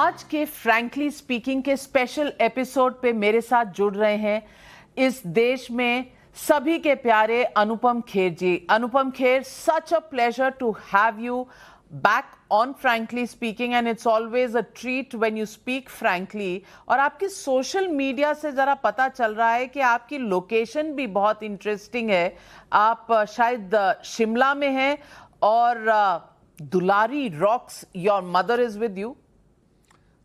आज के frankly speaking के स्पेशल एपिसोड पे मेरे साथ जुड़ रहे हैं इस देश में सभी के प्यारे Anupam Kher ji. Anupam Kher, such a pleasure to have you back on frankly speaking and it's always a treat when you speak frankly। और आपकी सोशल मीडिया से जरा पता चल रहा है कि आपकी लोकेशन भी बहुत इंटरेस्टिंग है। आप शायद शिमला में हैं और Dulari rocks, your mother is with you.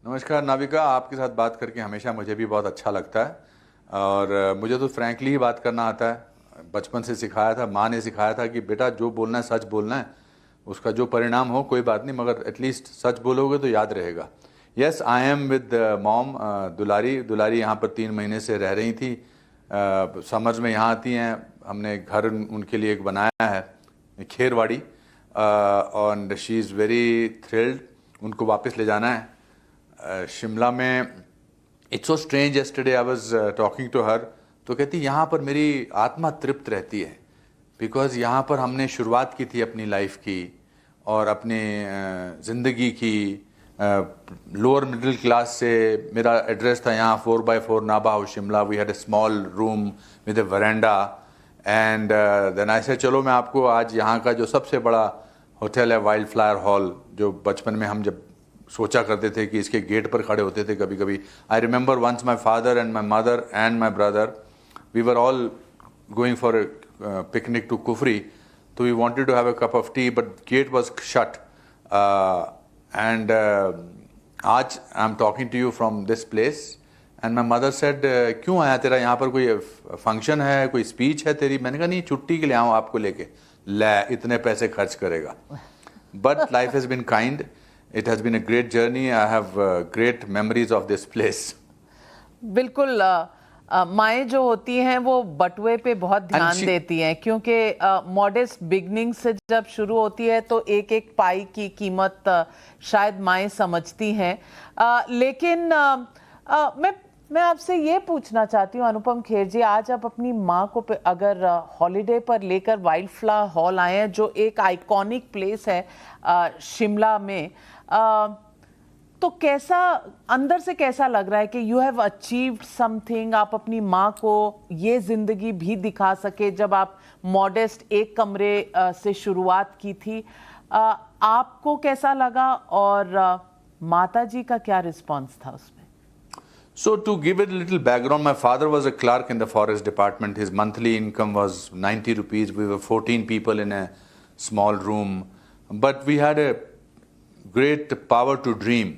नमस्कार नाविका, आपके साथ बात करके हमेशा मुझे भी बहुत अच्छा लगता है और मुझे तो फ्रैंकली ही बात करना आता है। बचपन से सिखाया था, माँ ने सिखाया था कि बेटा जो बोलना है सच बोलना है, उसका जो परिणाम हो कोई बात नहीं, मगर एटलीस्ट सच बोलोगे तो याद रहेगा। Yes, I am with mom Dulari यहाँ पर 3 महीने से रह रही थी। समर्स में यहाँ आती हैं। हमने घर उनके लिए एक बनाया है खेरवाड़ी और शी इज़ वेरी थ्रिल्ड। उनको वापस ले जाना है शिमला में। It's so strange, yesterday I was talking to her, तो कहती यहाँ पर मेरी आत्मा तृप्त रहती है बिकॉज़ यहाँ पर हमने शुरुआत की थी अपनी लाइफ की और अपने ज़िंदगी की। लोअर मिडिल क्लास से मेरा एड्रेस था यहाँ 4x4 Nabha house Shimla. We had a small room with a veranda and then I say चलो मैं आपको आज यहाँ का जो सबसे बड़ा होटल है वाइल्ड फ्लावर हॉल, जो बचपन में हम जब सोचा करते थे कि इसके गेट पर खड़े होते थे कभी कभी। I remember once my father and my mother and my brother, we were all going for picnic to Kufri, so we wanted to have a cup of tea but gate was shut and आज I'm talking to you from this place and my mother said क्यों आया, तेरा यहाँ पर कोई function है, कोई speech है तेरी? मैंने कहा नहीं, छुट्टी के लिए आऊँ आपको लेके। ले इतने पैसे खर्च करेगा। but life has been kind, it has been a great journey, I have great memories of this place। बिल्कुल। माएँ जो होती हैं वो बटुए पे बहुत ध्यान देती हैं क्योंकि मॉडेस्ट बिगनिंग से जब शुरू होती है तो एक एक पाई की कीमत शायद माएँ समझती हैं। लेकिन मैं आपसे ये पूछना चाहती हूँ अनुपम खेर जी, आज आप अपनी माँ को अगर हॉलिडे पर लेकर वाइल्ड फ्लावर हॉल आए हैं जो एक आइकॉनिक प्लेस है शिमला में, तो कैसा अंदर से कैसा लग रहा है कि यू हैव अचीव्ड समथिंग? आप अपनी माँ को ये जिंदगी भी दिखा सके जब आप मॉडेस्ट एक कमरे से शुरुआत की थी। आपको कैसा लगा और माता जी का क्या रिस्पॉन्स था उसमें? So to give it a little background, my father was a clerk in the forest department. His monthly income was 90 rupees. We were 14 people in a small room, but we had a great power to dream।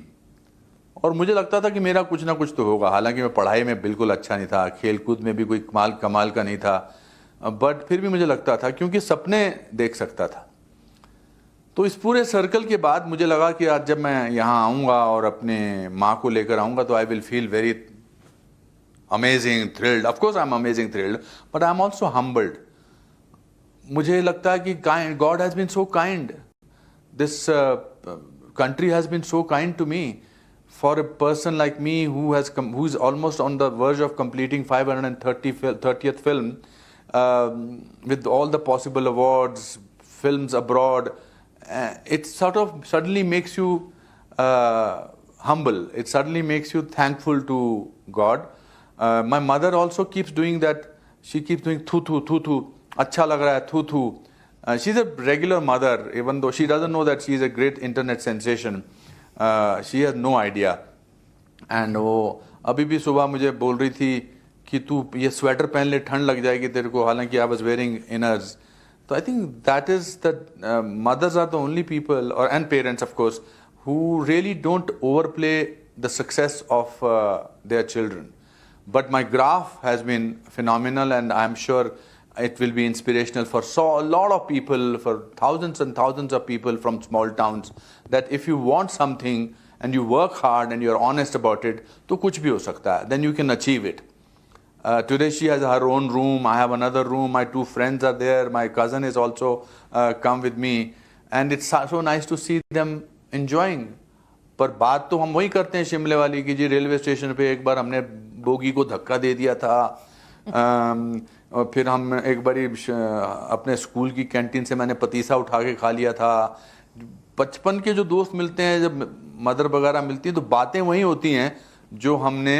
और मुझे लगता था कि मेरा कुछ ना कुछ तो होगा। हालांकि मैं पढ़ाई में बिल्कुल अच्छा नहीं था, खेलकूद में भी कोई कमाल का नहीं था, बट फिर भी मुझे लगता था क्योंकि सपने देख सकता था। तो इस पूरे सर्कल के बाद मुझे लगा कि आज जब मैं यहाँ आऊँगा और अपने माँ को लेकर आऊँगा तो I will feel very amazing thrilled. Of course I am amazing thrilled but I am also humbled. मुझे लगता है कि God has been so kind, this country has been so kind to me। For a person like me who is almost on the verge of completing 530th film with all the possible awards, films abroad, it sort of suddenly makes you humble. It suddenly makes you thankful to God। My mother also keeps doing that. She keeps doing thu thu thu thu, अच्छा लग रहा है thu thu। She's a regular mother, even though she doesn't know that she is a great internet sensation। she has no idea। and वो अभी भी सुबह मुझे बोल रही थी कि तू ये स्वेटर पहन ले, ठंड लग जाएगी तेरे को, हालांकि I was wearing inners। तो I think that is the mothers are the only people or and parents of course who really don't overplay the success of their children। but my graph has been phenomenal and I'm sure it will be inspirational for a lot of people, for thousands and thousands of people from small towns, that if you want something and you work hard and you're honest about it, तो कुछ भी हो सकता है, then you can achieve it। Today she has her own room, I have another room, my 2 friends are there, my cousin is also come with me and it's so nice to see them enjoying। पर बात तो हम वही करते हैं शिमले वाली कि जी railway station पे एक बार हमने बोगी को धक्का दे दिया था और फिर हम एक बारी अपने स्कूल की कैंटीन से मैंने पतीसा उठा के खा लिया था। बचपन के जो दोस्त मिलते हैं जब मदर वगैरह मिलती हैं तो बातें वही होती हैं जो हमने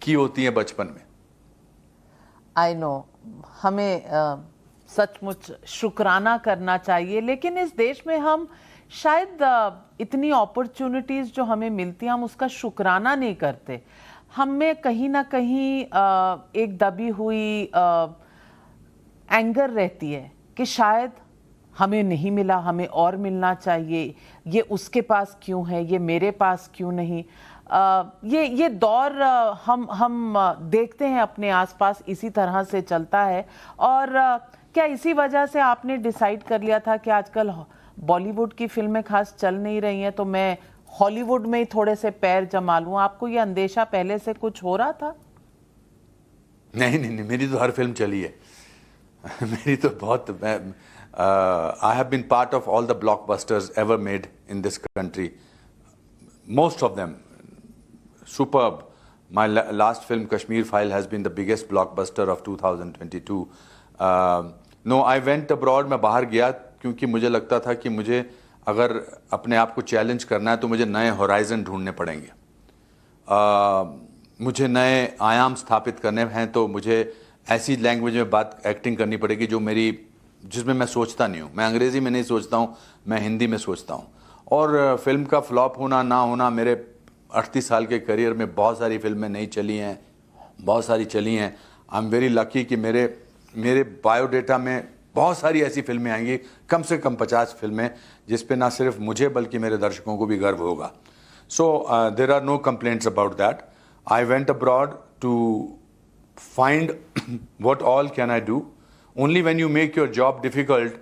की होती हैं बचपन में। आई नो, हमें सचमुच शुक्राना करना चाहिए, लेकिन इस देश में हम शायद इतनी अपॉर्चुनिटीज जो हमें मिलती हैं हम उसका शुक्राना नहीं करते। हम में कहीं ना कहीं एक दबी हुई एंगर रहती है कि शायद हमें नहीं मिला, हमें और मिलना चाहिए, ये उसके पास क्यों है, ये मेरे पास क्यों नहीं। ये दौर हम देखते हैं अपने आसपास, इसी तरह से चलता है। और क्या इसी वजह से आपने डिसाइड कर लिया था कि आजकल बॉलीवुड की फिल्में खास चल नहीं रही हैं तो मैं हॉलीवुड में ही थोड़े से पैर जमा लूं? आपको ये अंदेशा पहले से कुछ हो रहा था? नहीं नहीं नहीं, मेरी तो हर फिल्म चली है। मेरी तो बहुत, I have been part of all the blockbusters ever made in this country, most of them superb. My last film, Kashmir File, has been the biggest blockbuster of 2022. No, I went abroad. मैं बाहर गया क्योंकि मुझे लगता था कि मुझे अगर अपने आप को चैलेंज करना है तो मुझे नए होराइजन ढूंढने पड़ेंगे। मुझे नए आयाम स्थापित करने हैं तो मुझे ऐसी लैंग्वेज में बात एक्टिंग करनी पड़ेगी जो मेरी, जिसमें मैं सोचता नहीं हूँ। मैं अंग्रेज़ी में नहीं सोचता हूँ, मैं हिंदी में सोचता हूँ। और फिल्म का फ्लॉप होना ना होना, मेरे 38 साल के करियर में बहुत सारी फिल्में नहीं चली हैं, बहुत सारी चली हैं। आई एम वेरी लकी कि मेरे बायोडेटा में बहुत सारी ऐसी फिल्में आएंगी, कम से कम 50 फिल्में, जिस पे ना सिर्फ मुझे बल्कि मेरे दर्शकों को भी गर्व होगा। So there are no complaints about that. I went abroad to find what all can I do. Only when you make your job difficult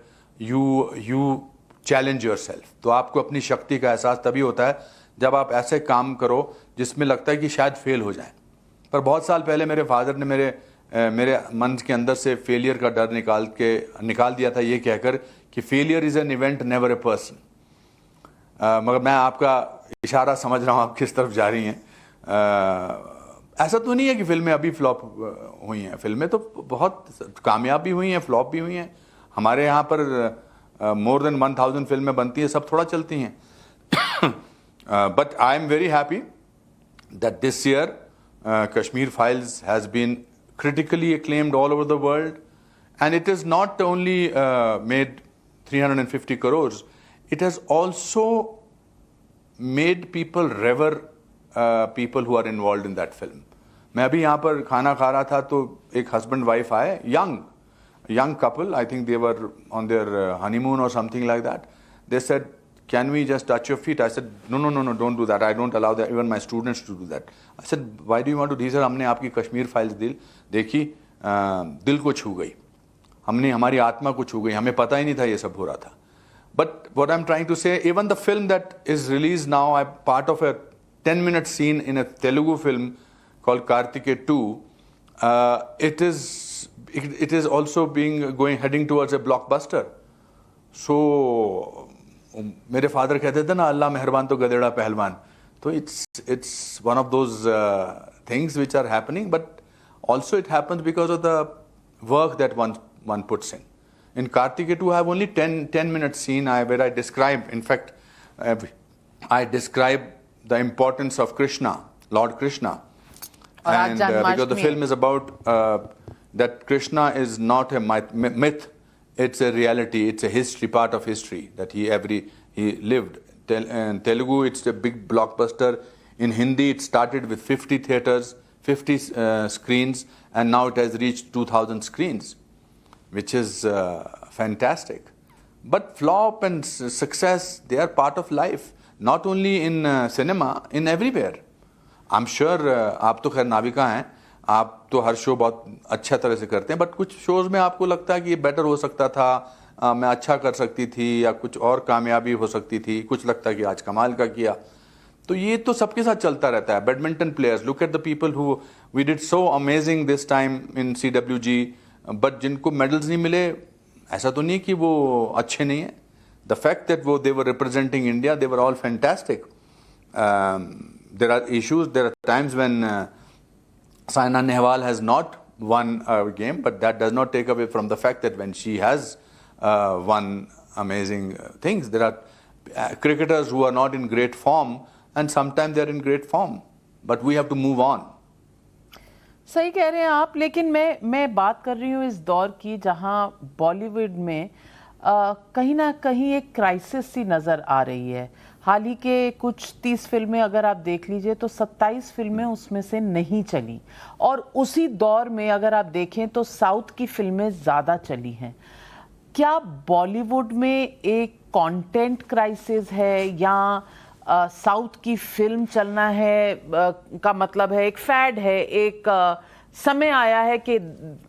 you challenge yourself. तो आपको अपनी शक्ति का एहसास तभी होता है जब आप ऐसे काम करो जिसमें लगता है कि शायद फेल हो जाए। पर बहुत साल पहले मेरे फादर ने मेरे मन के अंदर से फेलियर का डर निकाल दिया था, ये कहकर कि failure is an event never a person. मगर मैं आपका इशारा समझ रहा हूँ आप किस तरफ जा रही हैं। ऐसा तो नहीं है कि फिल्में अभी फ्लॉप हुई हैं, फिल्में तो बहुत कामयाब भी हुई हैं, फ्लॉप भी हुई हैं। हमारे यहाँ पर मोर देन 1000 फिल्में बनती हैं, सब थोड़ा चलती हैं। But I am very happy that this year Kashmir Files has been critically acclaimed all over the world, and it has not only made 350 crores, it has also made people revere people who are involved in that film. मैं अभी यहाँ पर खाना खा रहा था तो एक husband wife आए, young couple, I think they were on their honeymoon or something like that. They said, can we just touch your feet? I said, no, don't do that. I don't allow that, even my students to do that. I said, why do you want to? He said, हमने आपकी Kashmir files देखी, दिल को छू गई, हमने हमारी आत्मा को छू गई, हमें पता ही नहीं था ये सब हो रहा था। But what I'm trying to say, even the film that is released now, I'm part of a 10-minute scene in a Telugu film called Kartikeya 2. It is also heading towards a blockbuster. So मेरे father कहते थे ना, अल्लाह मेहरबान तो गधेड़ा पहलवान। तो it's one of those things which are happening, but also it happens because of the work that one puts in. In Kartikeya 2, I have only 10-minute scene where I describe, in fact, I describe the importance of Krishna, Lord Krishna. And because the film is about that Krishna is not a myth, it's a reality, it's a history, part of history that he lived. In Telugu, it's a big blockbuster. In Hindi, it started with 50 theaters, 50 screens, and now it has reached 2,000 screens, which is fantastic. But flop and success, they are part of life, not only in cinema, in everywhere. I'm sure आप तो खैर नाविका हैं, आप तो हर show बहुत अच्छा तरह से करते हैं, बट कुछ शोज़ में आपको लगता है कि ये बेटर हो सकता था, मैं अच्छा कर सकती थी, या कुछ और कामयाबी हो सकती थी, कुछ लगता है कि आज कमाल का किया। तो ये तो सबके साथ चलता रहता है। Badminton players, look at the people who we did so amazing this time in CWG, but जिनको मेडल्स नहीं मिले, ऐसा तो नहीं कि वो अच्छे नहीं हैं। द फैक्ट दैट वो they were representing India, they were all fantastic. There are issues, there are times when Saina Nehwal has not won a game, but that does not take away from the fact that when she has won amazing things, there are cricketers who are not in great form, and sometimes they're in great form, but we have to move on. सही कह रहे हैं आप, लेकिन मैं बात कर रही हूँ इस दौर की जहां बॉलीवुड में कहीं ना कहीं एक क्राइसिस सी नज़र आ रही है। हाल ही के कुछ 30 फिल्में अगर आप देख लीजिए तो 27 फिल्में उसमें से नहीं चली, और उसी दौर में अगर आप देखें तो साउथ की फिल्में ज़्यादा चली हैं। क्या बॉलीवुड में एक कंटेंट क्राइसिस है, या साउथ की फिल्म चलना है का मतलब है एक फैड है, एक समय आया है कि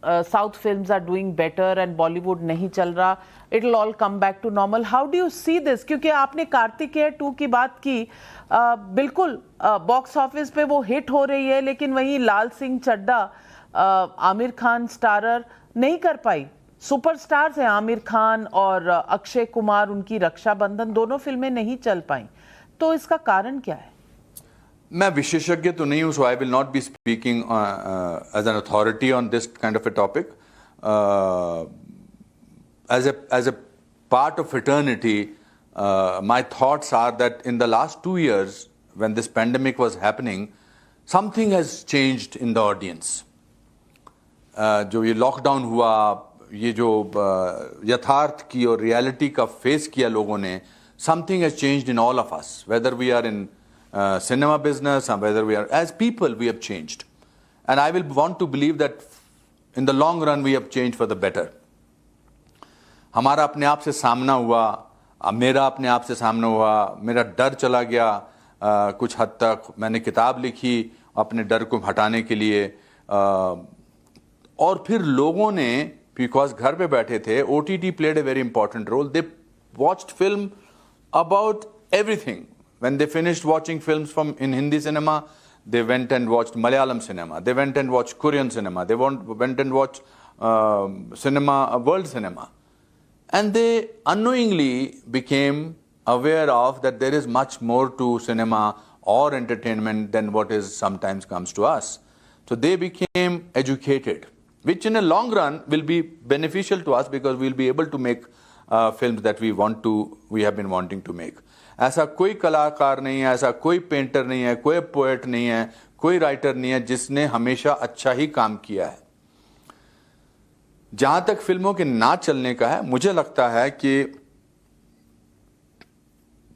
south films are doing better and Bollywood नहीं चल रहा, it will all come back to normal? How do you see this? क्योंकि आपने कार्तिकेय 2 की बात की, बिल्कुल बॉक्स ऑफिस पे वो हिट हो रही है, लेकिन वहीं लाल सिंह चड्ढा आमिर खान स्टारर नहीं कर पाई। सुपरस्टार्स हैं आमिर खान और अक्षय कुमार, उनकी रक्षाबंधन दोनों फिल्में नहीं चल पाई, तो इसका कारण क्या है? मैं विशेषज्ञ तो नहीं हूं, so I will not be speaking as an authority on this kind of a topic. As a part of fraternity, my thoughts are that in the last 2 years, when this pandemic was happening, something has changed in the audience. जो ये lockdown हुआ, ये जो यथार्थ की और reality का face किया लोगों ने, something has changed in all of us, whether we are in cinema business or whether we are, as people, we have changed. And I will want to believe that in the long run we have changed for the better. हमारा अपने आप से सामना हुआ, मेरा अपने आप से सामना हुआ, मेरा डर चला गया कुछ हद तक। मैंने किताब लिखी अपने डर को हटाने के लिए, और फिर लोगों ने, बिकॉज घर पे बैठे थे, OTT played a very important role. They watched film about everything. When they finished watching films in Hindi cinema, they went and watched Malayalam cinema. They went and watched Korean cinema. They went and watched world cinema. And they unknowingly became aware of that there is much more to cinema or entertainment than what is sometimes comes to us. So they became educated, which in a long run will be beneficial to us because we'll be able to make films that we have been wanting to make. ऐसा कोई कलाकार नहीं है, ऐसा कोई painter नहीं है, कोई पोएट नहीं है, कोई राइटर नहीं है जिसने हमेशा अच्छा ही काम किया है। जहां तक फिल्मों के ना चलने का है, मुझे लगता है कि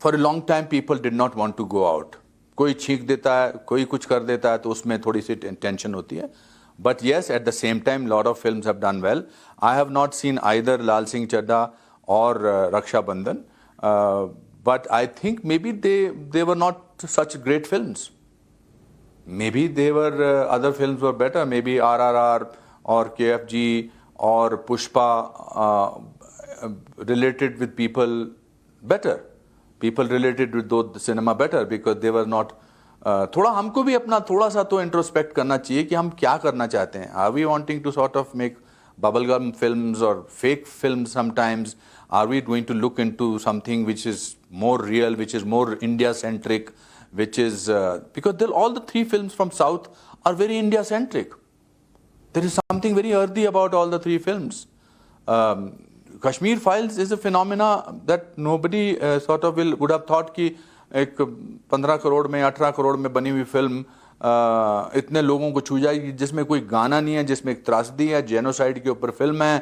for a long time people did not want to go out. कोई छींक देता है, कोई कुछ कर देता है, तो उसमें थोड़ी सी टेंशन होती है। But yes, at the same time lot of films have done well. I have not seen either Lal Singh Chaddha और Rakshabandhan, but I think maybe they were not such great films. Maybe other films were better. Maybe RRR or KFG or Pushpa related with people better. People related with the cinema better because they were not. थोड़ा हमको भी अपना थोड़ा सा तो introspect करना चाहिए कि हम क्या करना चाहते हैं. Are we wanting to sort of make bubblegum films or fake films sometimes? Are we going to look into something which is more real, which is more India-centric, which is because all the 3 films from South are very India-centric. There is something very earthy about all the 3 films. Kashmir Files is a phenomena that nobody sort of would have thought कि एक 15 करोड़ में 18 करोड़ में बनी हुई film इतने लोगों को छू जाएगी, जिसमें कोई गाना नहीं है, जिसमें एक त्रासदी है, जेनोसाइड के ऊपर फिल्म है,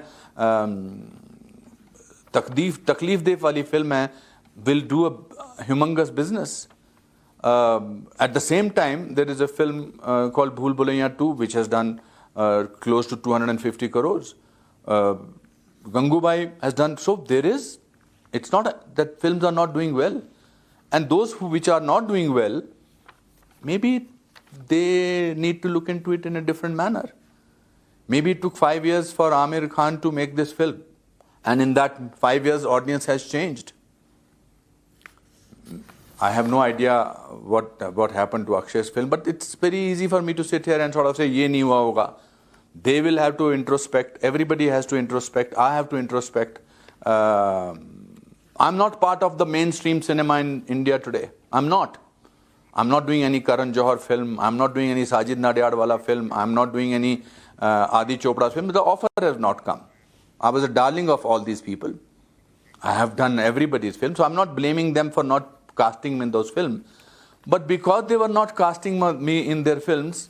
तकलीफ दे वाली फिल्म है, will do a humongous business. At the same time, there is a film called Bhool Bhulaiya 2 which has done close to 250 crores. Gangubai has done, so it's not that films are not doing well. And those which are not doing well, maybe they need to look into it in a different manner. Maybe it took 5 years for Amir Khan to make this film. And in that 5 years, audience has changed. I have no idea what happened to Akshay's film, but it's very easy for me to sit here and sort of say, ye nahi hua hoga. They will have to introspect. Everybody has to introspect. I have to introspect. I'm not part of the mainstream cinema in India today. I'm not. I'm not doing any Karan Johar film. I'm not doing any Sajid Nadiadwala film. I'm not doing any Adi Chopra's film. The offer has not come. I was a darling of all these people. I have done everybody's film, so I'm not blaming them for not casting me in those films. But because they were not casting me in their films,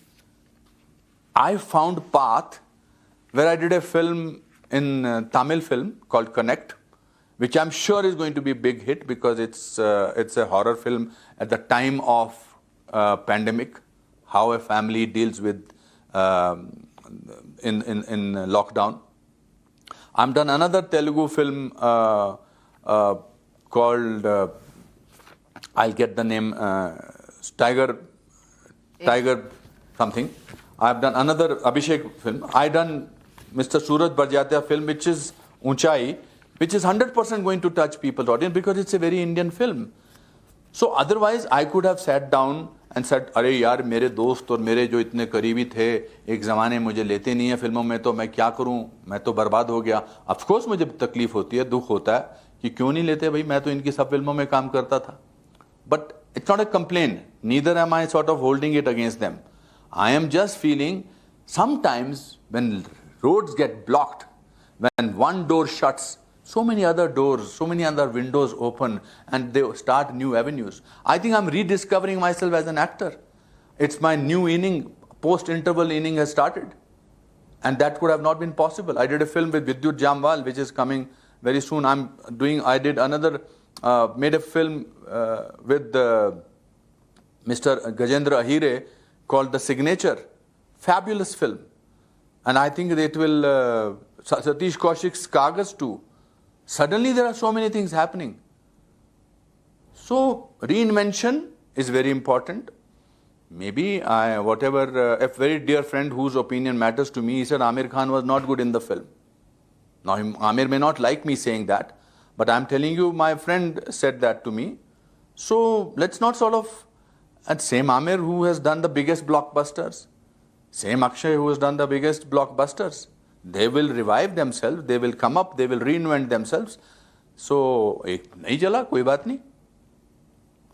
I found path where I did a film in Tamil film called Connect, which I'm sure is going to be a big hit because it's a horror film at the time of pandemic, how a family deals with in lockdown. I've done another Telugu film called I'll get the name Tiger something. I've done another Abhishek film. I done Mr. Suraj Barjatya film, which is Unchai, which is 100% going to touch people's audience because it's a very Indian film. So otherwise, I could have sat down and said, अरे यार मेरे दोस्त और मेरे जो इतने करीबी थे एक ज़माने मुझे लेते नहीं है फिल्मों में तो मैं क्या करूं, मैं तो बर्बाद हो गया. ऑफ कोर्स मुझे तकलीफ होती है, दुख होता है कि क्यों नहीं लेते भाई, मैं तो इनकी सब फिल्मों में काम करता था. But it's not a complaint. Neither am I sort of holding it against them. I am just feeling sometimes when roads get blocked, when one door shuts, so many other doors, so many other windows open and they start new avenues. I think I'm rediscovering myself as an actor. It's my new inning, post-interval inning has started. And that could have not been possible. I did a film with Vidyut Jamwal, which is coming very soon. I did another, made a film with Mr. Gajendra Ahire called The Signature. Fabulous film. And I think it will, Satish Kaushik's Kagas too. Suddenly there are so many things happening. So reinvention is very important. Maybe a very dear friend whose opinion matters to me, he said Aamir Khan was not good in the film. Now Aamir may not like me saying that, but I'm telling you, my friend said that to me. So let's not sort of, and same Aamir who has done the biggest blockbusters, same Akshay who has done the biggest blockbusters. They will revive themselves, they will come up, they will reinvent themselves. So, नहीं चला कोई बात नहीं.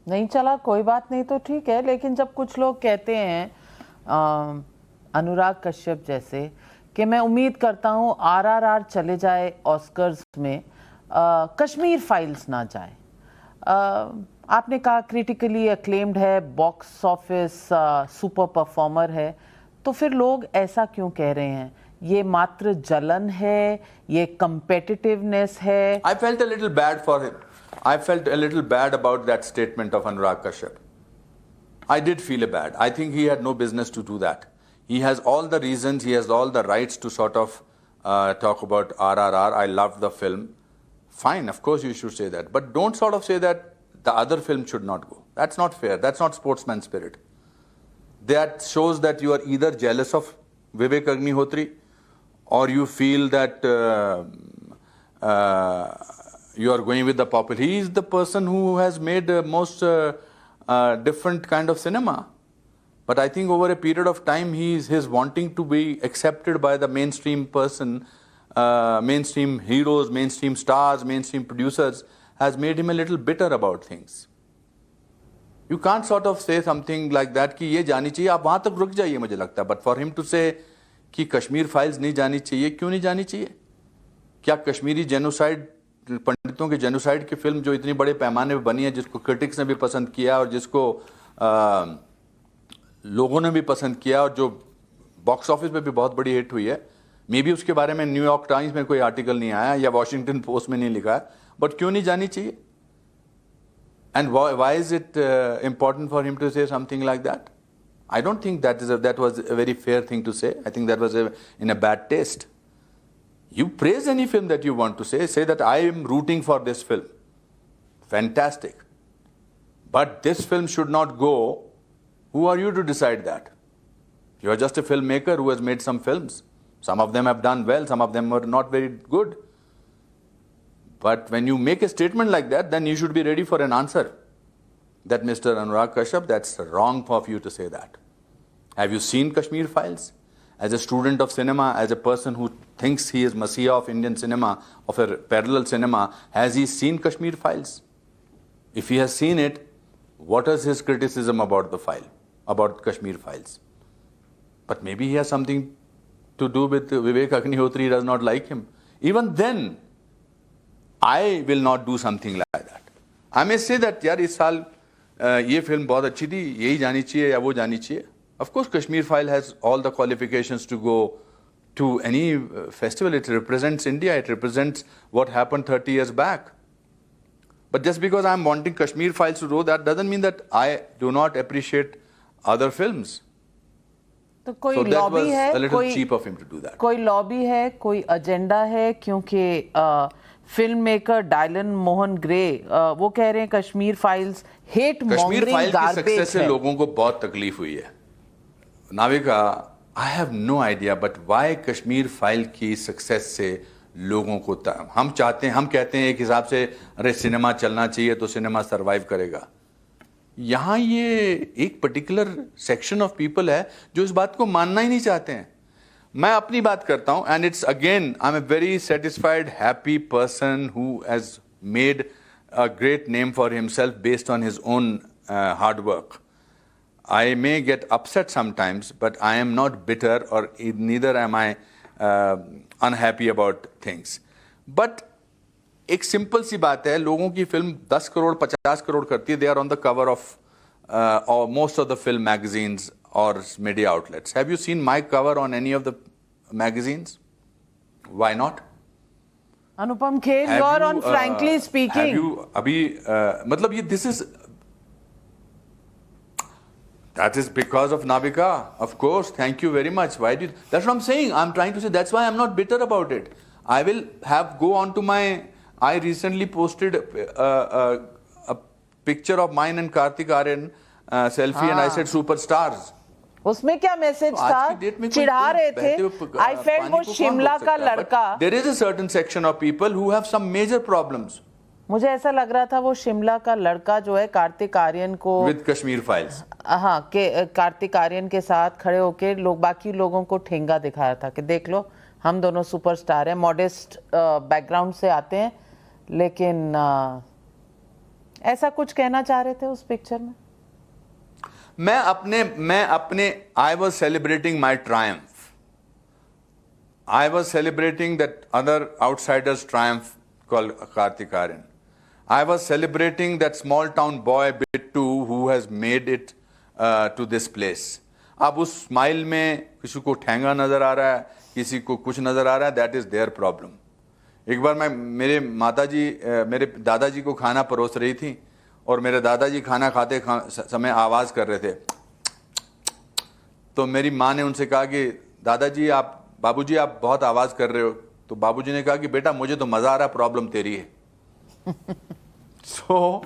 नहीं चला कोई बात नहीं तो ठीक है, लेकिन जब कुछ लोग कहते हैं अनुराग कश्यप जैसे कि मैं उम्मीद करता हूँ आरआरआर चले जाए ऑस्कर्स में, कश्मीर फाइल्स ना जाए. आपने कहा क्रिटिकली अक्लेम्ड है, बॉक्स ऑफिस सुपर परफॉर्मर है, तो फिर लोग ऐसा क्यों कह रहे हैं? ये मात्र जलन है, ये competitiveness है. I felt a little bad for him. I felt a little bad about that statement of Anurag Kashyap. I did feel bad. I think he had no business to do that. He has all the reasons, he has all the rights to sort of talk about RRR. I loved the film. Fine, of course you should say that. But don't sort of say that the other film should not go. That's not fair. That's not sportsman spirit. That shows that you are either jealous of Vivek Agnihotri or you feel that you are going with the popular. He is the person who has made most different kind of cinema. But I think over a period of time, his wanting to be accepted by the mainstream person, mainstream heroes, mainstream stars, mainstream producers, has made him a little bitter about things. You can't sort of say something like that कि ये जानी चाहिए, आप वहाँ तक रुक जाइए मुझे लगता है. But for him to say कि कश्मीर फाइल्स नहीं जानी चाहिए, क्यों नहीं जानी चाहिए? क्या कश्मीरी जेनोसाइड, पंडितों के जेनोसाइड की फिल्म जो इतनी बड़े पैमाने पर बनी है, जिसको क्रिटिक्स ने भी पसंद किया और जिसको लोगों ने भी पसंद किया और जो बॉक्स ऑफिस पे भी बहुत बड़ी हिट हुई है, मे बी उसके बारे में न्यूयॉर्क टाइम्स में कोई आर्टिकल नहीं आया या वॉशिंगटन पोस्ट में नहीं लिखा है, बट क्यों नहीं जानी चाहिए? And why is it important for him to say something like that? I don't think that was a very fair thing to say. I think that was in a bad taste. You praise any film that you want to say that I am rooting for this film. Fantastic. But this film should not go. Who are you to decide that? You are just a filmmaker who has made some films. Some of them have done well, some of them were not very good. But when you make a statement like that, then you should be ready for an answer. That Mr. Anurag Kashyap, that's wrong of you to say that. Have you seen Kashmir Files? As a student of cinema, as a person who thinks he is messiah of Indian cinema, of a parallel cinema, has he seen Kashmir Files? If he has seen it, what is his criticism about the file, about Kashmir Files? But maybe he has something to do with Vivek Agnihotri does not like him. Even then, I will not do something like that. I may say that यार इस साल ये film बहुत अच्छी थी, यही जानी चाहिए या वो जानी चाहिए. Of course, Kashmir File has all the qualifications to go to any festival. It represents India. It represents what happened 30 years back. But just because I'm wanting Kashmir Files to go, that doesn't mean that I do not appreciate other films. तो कोई So that lobby was है, a little कोई cheap of him to do that. कोई lobby है, कोई agenda है, क्योंकि film maker Dylan Mohan Gray वो कह रहे हैं Kashmir files hate Kashmir mongering file की गार्बेज सक्सेस से है. लोगों को बहुत तकलीफ हुई है. Navika, I have no idea but why Kashmir file की सक्सेस से लोगों को हम चाहते हैं, हम कहते हैं एक हिसाब से अरे सिनेमा चलना चाहिए तो सिनेमा सरवाइव करेगा. यहां ये एक पर्टिकुलर सेक्शन ऑफ पीपल है जो इस बात को मानना ही नहीं चाहते हैं. मैं अपनी बात करता हूं and it's again I am a very satisfied happy person who has made a great name for himself based on his own hard work. I may get upset sometimes, but I am not bitter or neither am I unhappy about things. But एक simple सी बात है, लोगों की film 10 crore 50 crore करती है. They are on the cover of most of the film magazines or media outlets. Have you seen my cover on any of the magazines? Why not? Anupam Kher, you are on frankly speaking. Have you अभी मतलब ये this is that is because of Navika, of course. Thank you very much. Why did that's what I'm saying. I'm trying to say that's why I'm not bitter about it. I will have go on to my. I recently posted a picture of mine and Kartik Aaryan selfie, and I said superstars. उसमें क्या message था? चिढ़ा रहे थे. I felt वो शिमला का लड़का. There is a certain section of people who have some major problems. मुझे ऐसा लग रहा था वो शिमला का लड़का जो है कार्तिक आर्यन को with Kashmir Files. हाँ, के कार्तिक आर्यन के साथ खड़े होके बाकी लोगों को ठेंगा दिखा रहा था कि देख लो हम दोनों सुपरस्टार हैं. मॉडेस्ट बैकग्राउंड से आते हैं, लेकिन ऐसा कुछ कहना चाह रहे थे उस पिक्चर में. मैं अपने I was celebrating my triumph. I was celebrating that other outsider's triumph called Kartik Aaryan. I was celebrating that small town boy Bittu who has made it to this place. अब उस smile में किसी को ठेंगा नजर आ रहा है, किसी को कुछ नजर आ रहा है, that is their problem. एक बार मेरे दादाजी को खाना परोस रही थी और मेरे दादाजी खाना खाते समय आवाज कर रहे थे. तो मेरी माँ ने उनसे कहा कि दादाजी बाबूजी आप बहुत आवाज कर रहे हो. तो बाबूजी ने कहा कि बेटा मुझे तो मजा आ रहा है, प्रॉब्लम तेरी है. So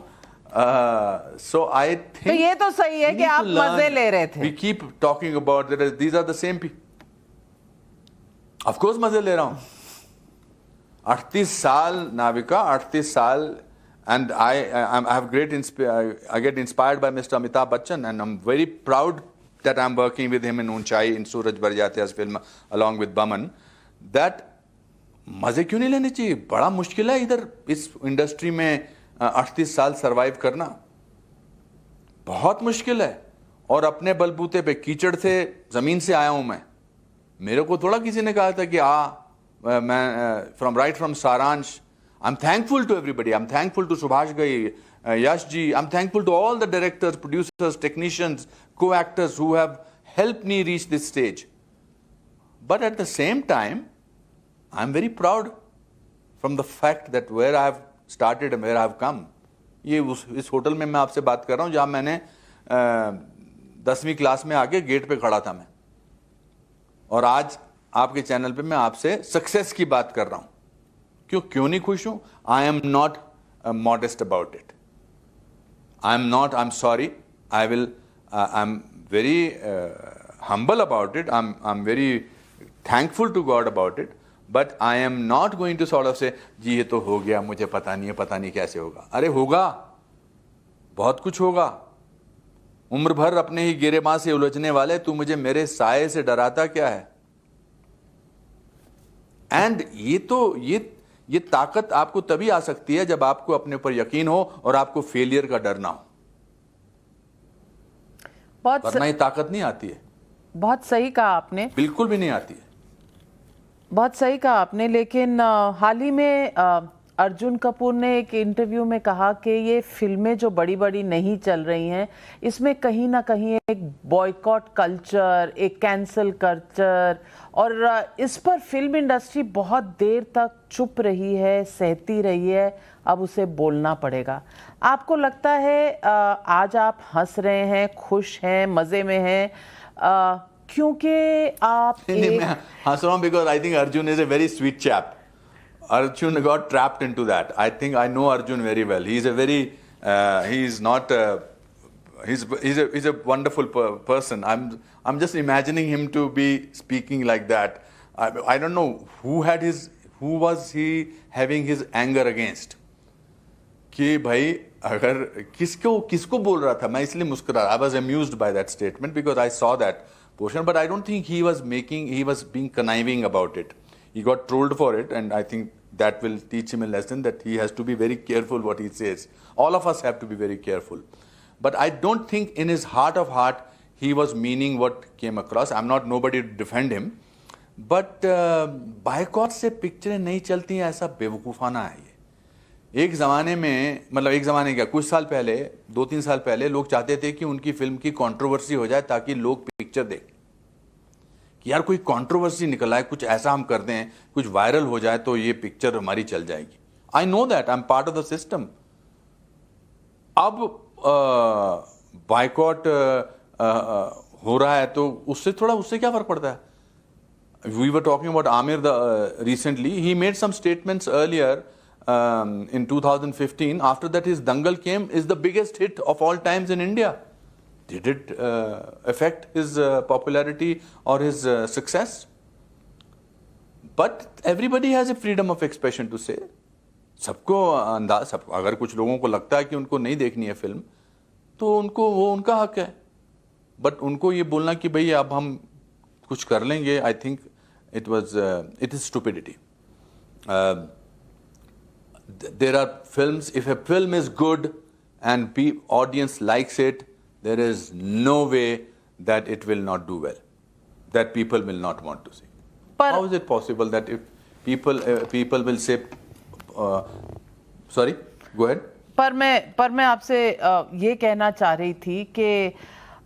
I think तो ये तो सही है कि आप मजे ले रहे थे. We keep talking about that these are the same people. Of course मजे ले रहा हूं. 38 साल नाविका, 38 साल, and I have I get inspired by Mr. Amitabh Bachchan, and I'm very proud that I'm working with him in Unchai in Suraj Barjatia's film along with Baman. That मजे क्यों नहीं लेने चाहिए? बड़ा मुश्किल है इधर इस इंडस्ट्री में 38 साल सरवाइव करना, बहुत मुश्किल है. और अपने बलबूते पे कीचड़ से जमीन से आया हूं मैं. मेरे को थोड़ा किसी ने कहा था कि मैं from Saaransh. I am thankful to everybody. I am thankful to Subhash Ghai, Yash ji. I am thankful to all the directors, producers, technicians, coactors who have helped me reach this stage. But at the same time, I'm very proud from the fact that where I have started and where I have come. इस hotel में मैं आपसे बात कर रहा हूं जहां मैंने 10वीं क्लास में आके गेट पे खड़ा था मैं, और आज आपके चैनल पे मैं आपसे सक्सेस की बात कर रहा हूं. क्यों नहीं खुश हूं? आई am not modest about it. I'm sorry. I'm very humble about it. I'm very thankful to God about it. But I am not going to sort of say, जी ये तो हो गया, मुझे पता नहीं कैसे होगा. अरे होगा, बहुत कुछ होगा. उम्र भर अपने ही गिरेबां से उलझने वाले तू मुझे मेरे साये से डराता क्या है? एंड ये ताकत आपको तभी आ सकती है जब आपको अपने ऊपर यकीन हो और आपको फेलियर का डर ना हो. वरना ये ताकत नहीं आती है. बहुत सही कहा आपने. बिल्कुल भी नहीं आती है. बहुत सही कहा आपने. लेकिन हाल ही में अर्जुन कपूर ने एक इंटरव्यू में कहा कि ये फिल्में जो बड़ी बड़ी नहीं चल रही हैं, इसमें कहीं ना कहीं एक बॉयकॉट कल्चर, एक कैंसल कल्चर, और इस पर फिल्म इंडस्ट्री बहुत देर तक चुप रही है, सहती रही है, अब उसे बोलना पड़ेगा। आपको लगता है आज आप हंस रहे हैं, खुश हैं, मज़े में हैं, क्योंकि आप मैं हंस रहा हूँ because I think Arjun is a very sweet chap. Arjun got trapped into that. I think I know Arjun very well. He's a very, he's not, he's a wonderful person. I'm just imagining him to be speaking like that. I don't know who was he having his anger against? कि भाई अगर किसको बोल रहा था, मैं इसलिए मुस्कुरा. I was amused by that statement because I saw that portion, but I don't think he was being conniving about it. He got trolled for it, and I think that will teach him a lesson that he has to be very careful what he says. All of us have to be very careful. But I don't think in his heart of heart he was meaning what came across. I'm not nobody to defend him. But boycott से पिक्चरें नहीं चलती हैं, ऐसा बेवकूफ़ाना है ये. एक ज़माने में, मतलब एक ज़माने क्या, कुछ साल पहले, 2-3 साल पहले लोग चाहते थे कि उनकी फिल्म की कंट्रोवर्सी हो जाए ताकि लोग पिक्चर देखें. कि यार कोई कंट्रोवर्सी निकल आए, कुछ ऐसा हम कर दें, कुछ वायरल हो जाए तो ये पिक्चर हमारी चल जाएगी. I know that, I am part of the system. अब बायकॉट हो रहा है तो उससे क्या फर्क पड़ता है. We were talking about Aamir recently. He made some statements earlier in 2015. After that his Dangal came, is the biggest hit of all times in India. Did it affect his popularity or his success? But everybody has a freedom of expression to say. सबको अगर कुछ लोगों को लगता है कि उनको नहीं देखनी है फिल्म, तो वो उनका हक है. बट उनको ये बोलना कि भाई अब हम कुछ कर लेंगे, I think it is stupidity. There are films, if a film is good and audience likes it, there is no way that it will not do well, that people will not want to see. How is it possible that if people will say, sorry, go ahead. पर मैं आपसे ये कहना चाह रही थी कि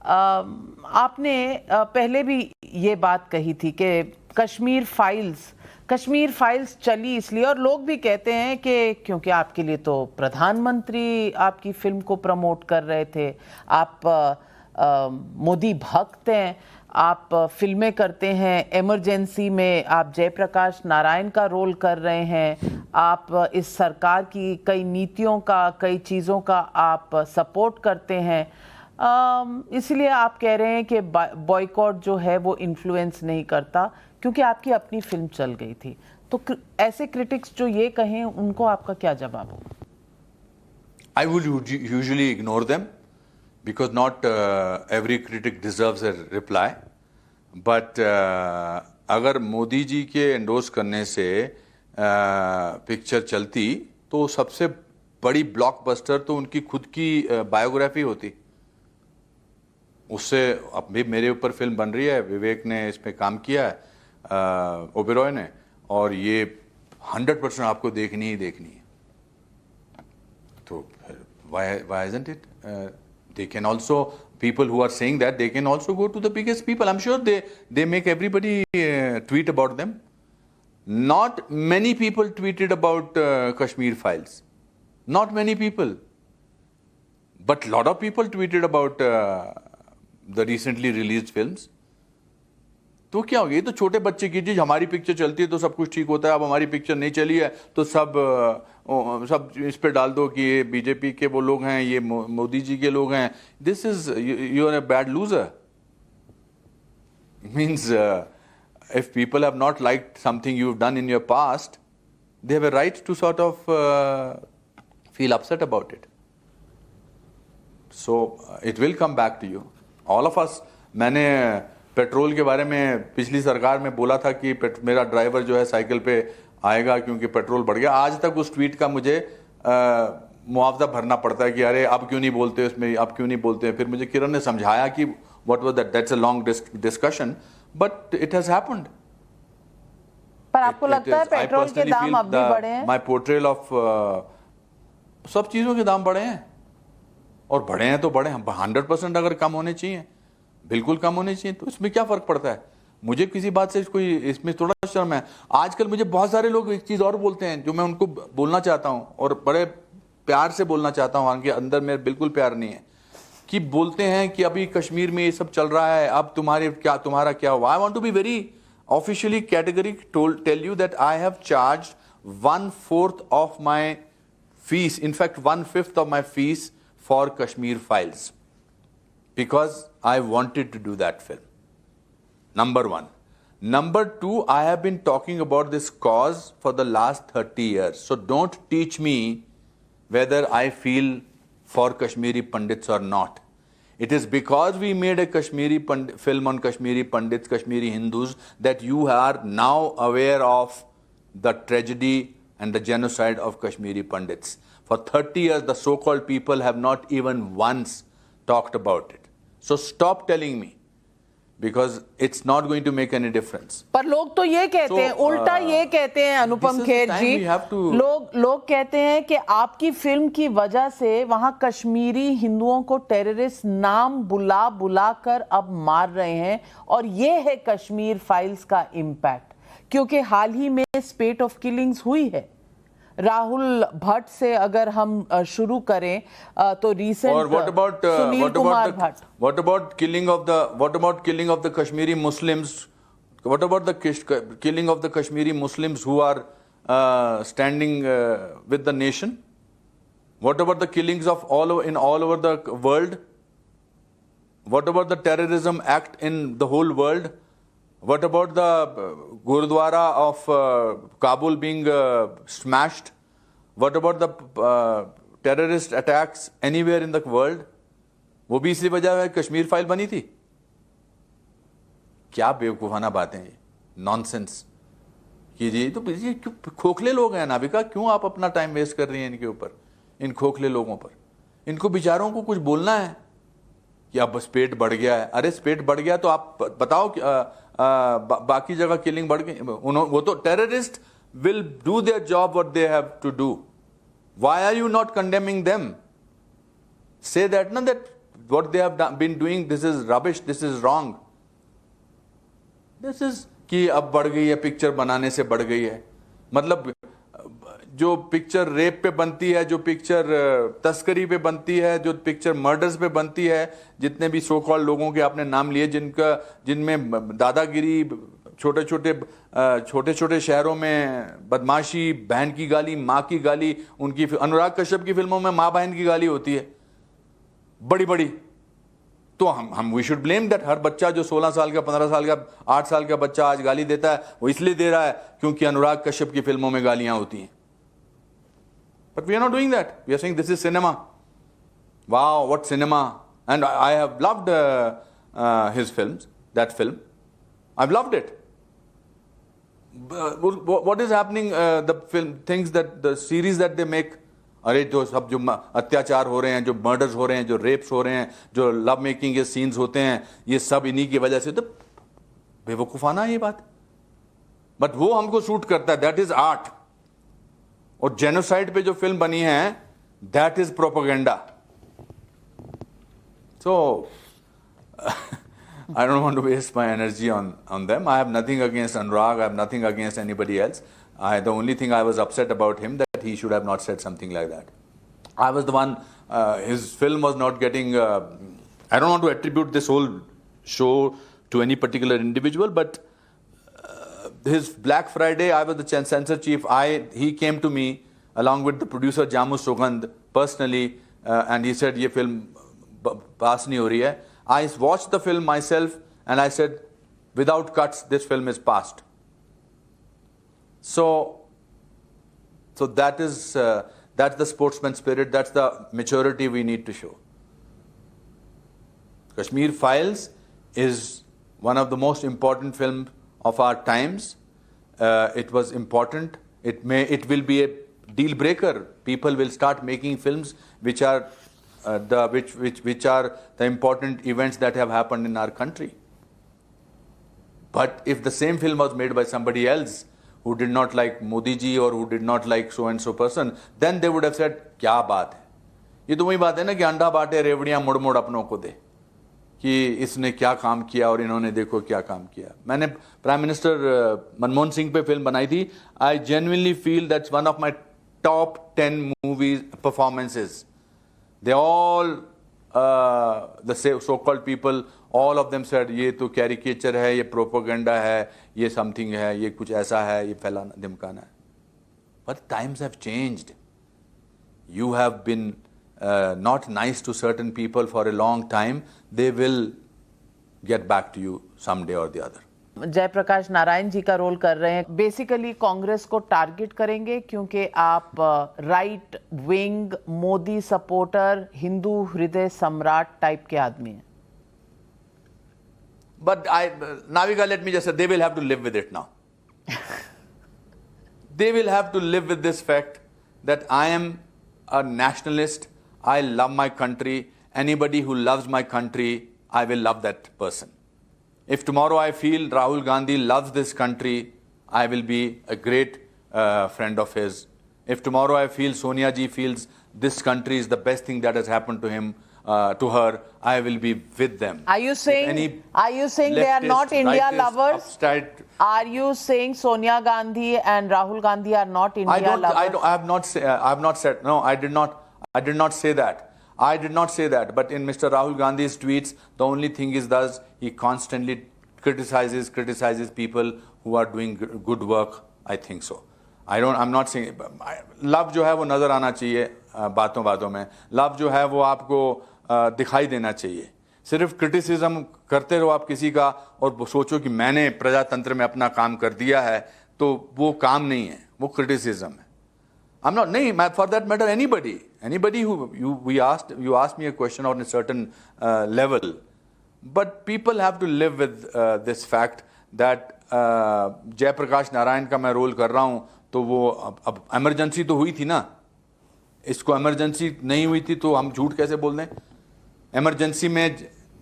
आपने पहले भी ये बात कही थी कि कश्मीर फाइल्स चली इसलिए, और लोग भी कहते हैं कि क्योंकि आपके लिए तो प्रधानमंत्री आपकी फिल्म को प्रमोट कर रहे थे, आप मोदी भक्त हैं, आप फिल्में करते हैं, इमरजेंसी में आप जयप्रकाश नारायण का रोल कर रहे हैं, आप इस सरकार की कई नीतियों का, कई चीज़ों का आप सपोर्ट करते हैं, इसलिए आप कह रहे हैं कि बॉयकॉट जो है वो इन्फ्लुएंस नहीं करता क्योंकि आपकी अपनी फिल्म चल गई थी. तो ऐसे क्रिटिक्स जो ये कहें, उनको आपका क्या जवाब होगा? I would usually ignore them because not every critic deserves a reply. But अगर मोदी जी के एंडोर्स करने से पिक्चर चलती तो सबसे बड़ी ब्लॉकबस्टर तो उनकी खुद की बायोग्राफी होती. उससे अब भी मेरे ऊपर फिल्म बन रही है, विवेक ने इसमें काम किया है, ओबेरॉय ने, और ये 100% आपको देखनी ही देखनी है. तो why isn't it? They can also, people who are saying that, they can also go to the biggest people. I'm sure they make everybody tweet about them. Not many people tweeted about Kashmir files. Not many people. But lot of people tweeted about the recently released films. तो क्या हो गया, ये तो छोटे बच्चे की चीज. हमारी पिक्चर चलती है तो सब कुछ ठीक होता है, अब हमारी पिक्चर नहीं चली है तो सब इस पे डाल दो कि ये बीजेपी के वो लोग हैं, ये मोदी जी के लोग हैं. This is, you are a bad loser. Means if people have not liked something you've done in your past, they have a right to sort of feel upset about it. So it will come back to you. All of us. मैंने petrol के बारे में पिछली सरकार में बोला था कि मेरा ड्राइवर जो है साइकिल पे आएगा क्योंकि पेट्रोल बढ़ गया. आज तक उस ट्वीट का मुझे मुआवजा भरना पड़ता है कि अरे अब क्यों नहीं बोलते उसमें, अब क्यों नहीं बोलते. फिर मुझे किरण ने समझाया कि what was that, that's a long discussion, but it has happened. पर आपको लगता है पेट्रोल के दाम अब भी बढ़े हैं? माय पोर्ट्रेयल ऑफ सब चीजों के दाम बढ़े हैं, और बढ़े हैं तो बढ़े हैं, 100% अगर कम होने चाहिए, बिल्कुल कम होने चाहिए, तो इसमें क्या फर्क पड़ता है? मुझे किसी बात से कोई इसमें थोड़ा शर्म है। आजकल मुझे बहुत सारे लोग एक चीज और बोलते हैं जो मैं उनको बोलना चाहता हूं, और बड़े प्यार से बोलना चाहता हूं, हालांकि अंदर मेरे बिल्कुल प्यार नहीं है, कि बोलते हैं कि अभी कश्मीर में ये सब चल रहा है, अब तुम्हारा क्या हुआ? I want to be very officially categoric tell you that I have charged 1/4 of my fees, in fact 1/5 of my fees for Kashmir Files, because I wanted to do that film. Number one. Number two, I have been talking about this cause for the last 30 years. So don't teach me whether I feel for Kashmiri Pandits or not. It is because we made a Kashmiri film on Kashmiri Pandits, Kashmiri Hindus, that you are now aware of the tragedy and the genocide of Kashmiri Pandits. For 30 years, the so-called people have not even once talked about it. So stop telling me, because it's not going to make any difference. पर लोग तो ये कहते हैं, उल्टा ये कहते हैं अनुपम खेर जी, लोग कहते हैं कि आपकी फिल्म की वजह से वहां कश्मीरी हिंदुओं को टेररिस्ट नाम बुला बुला कर अब मार रहे हैं, और ये है कश्मीर फाइल्स का इम्पैक्ट, क्योंकि हाल ही में स्पेट ऑफ किलिंग्स हुई है। राहुल भट्ट से अगर हम शुरू करें तो रिसेंट, और Sunil Kumar Bhatt, what about killing of the Kashmiri Muslims? What about the killing of the Kashmiri Muslims who are standing with the nation? What about the killings of all over the world? What about the terrorism act in the whole world? What about the Gurudwara of Kabul being smashed? What about the terrorist attacks anywhere in the world? वो भी इसी वजह है Kashmir file बनी थी। क्या बेवकूफाना बातें ये, नॉनसेंस कीजिए। तो ये खोखले लोग हैं नाविका, क्यों आप अपना टाइम वेस्ट कर रही हैं इनके ऊपर, इन खोखले लोगों पर? इनको बेचारों को कुछ बोलना है कि अब स्पेट बढ़ गया है। अरे स्पेट बढ़ गया तो आप बताओ बाकी जगह किलिंग बढ़ गई। वो तो terrorist will do their job what they have to do. Why are you not condemning them? Say that ना, that what they have been doing, this is rubbish, this is wrong. This is कि अब बढ़ गई है, picture बनाने से बढ़ गई है। मतलब जो पिक्चर रेप पे बनती है, जो पिक्चर तस्करी पे बनती है, जो पिक्चर मर्डर्स पे बनती है, जितने भी सो कॉल्ड लोगों के आपने नाम लिए जिनमें दादागिरी, छोटे छोटे शहरों में बदमाशी, बहन की गाली, माँ की गाली, उनकी अनुराग कश्यप की फिल्मों में माँ बहन की गाली होती है बड़ी बड़ी। तो हम वी शुड ब्लेम दैट। हर बच्चा जो 16 साल का, 15 साल का, 8 साल का बच्चा आज गाली देता है, वो इसलिए दे रहा है क्योंकि अनुराग कश्यप की फिल्मों में गालियां होती हैं। But we are not doing that. We are saying this is cinema. Wow, what cinema! And I have loved his films. That film, I've loved it. What is happening? The film things that the series that they make. अरे जो सब जो अत्याचार हो रहे हैं, जो murders हो रहे हैं, जो रेप्स हो रहे हैं, जो लव मेकिंग के सीन्स होते हैं, ये सब इन्हीं की वजह से। तो बेवकूफाना ये बात, बट वो हमको शूट करता है। That is art. और जेनोसाइड पे जो फिल्म बनी है, that is propaganda. So I don't want to waste my energy on them. I have nothing against Anurag. I have nothing against anybody else. The only thing I was upset about him that he should have not said something like that. I was the one. His film was not getting. I don't want to attribute this whole show to any particular individual, but his Black Friday, I was the censor chief. He came to me along with the producer Jamu Sugandh personally, and he said, "ये film pass नहीं हो रही है." I watched the film myself and I said, without cuts, this film is passed. So that's the sportsman spirit. That's the maturity we need to show. Kashmir Files is one of the most important films of our times. It was important. It will be a deal breaker. People will start making films which are which are the important events that have happened in our country. But if the same film was made by somebody else who did not like Modi ji or who did not like so and so person, then they would have said, क्या बात है. ये तो वही बात है ना कि अंडा बांटे रेवड़ियां मुड़ मुड़ अपनों को दे, कि इसने क्या काम किया और इन्होंने देखो क्या काम किया. मैंने प्राइम मिनिस्टर मनमोहन सिंह पे फिल्म बनाई थी. I genuinely feel that's one of my top 10 movies performances. They all the so-called people, all of them said ये तो caricature है, ये propaganda है, ये something है, ये कुछ ऐसा है, ये फैलाना धमकाना है. But times have changed. You have been not nice to certain people for a long time. They will get back to you someday or the other. Jayaprakash Narayan ji का रोल कर रहे हैं. बेसिकली कांग्रेस को टारगेट करेंगे क्योंकि आप right wing Modi supporter Hindu हृदय सम्राट टाइप के आदमी हैं. But Navika, let me just say, they will have to live with it now. They will have to live with this fact that I am a nationalist. I love my country. Anybody who loves my country, I will love that person. If tomorrow I feel Rahul Gandhi loves this country, I will be a great friend of his. If tomorrow I feel Sonia ji feels this country is the best thing that has happened to him, to her, I will be with them. Are you saying they are not India lovers? Are you saying Sonia Gandhi and Rahul Gandhi are not India lovers? I have not said. No, I did not say that. I did not say that, but in Mr. Rahul Gandhi's tweets, the only thing is thus he constantly criticizes people who are doing good work. I think so. I'm not saying love जो है वो नजर आना चाहिए बातों बातों में. Love जो है वो आपको दिखाई देना चाहिए. सिर्फ क्रिटिसिज्म करते रहो आप किसी का और सोचो कि मैंने प्रजातंत्र में अपना काम कर दिया है, तो वो काम नहीं है, वो क्रिटिसिज्म है. I'm not, nahin, for that matter, anybody who you asked me a question on a certain level, but people have to live with this fact that Jayaprakash Narayan का मैं रोल कर रहा हूँ, तो वो अब इमरजेंसी तो हुई थी ना. इसको इमरजेंसी नहीं हुई थी तो हम झूठ कैसे बोल दें. इमरजेंसी में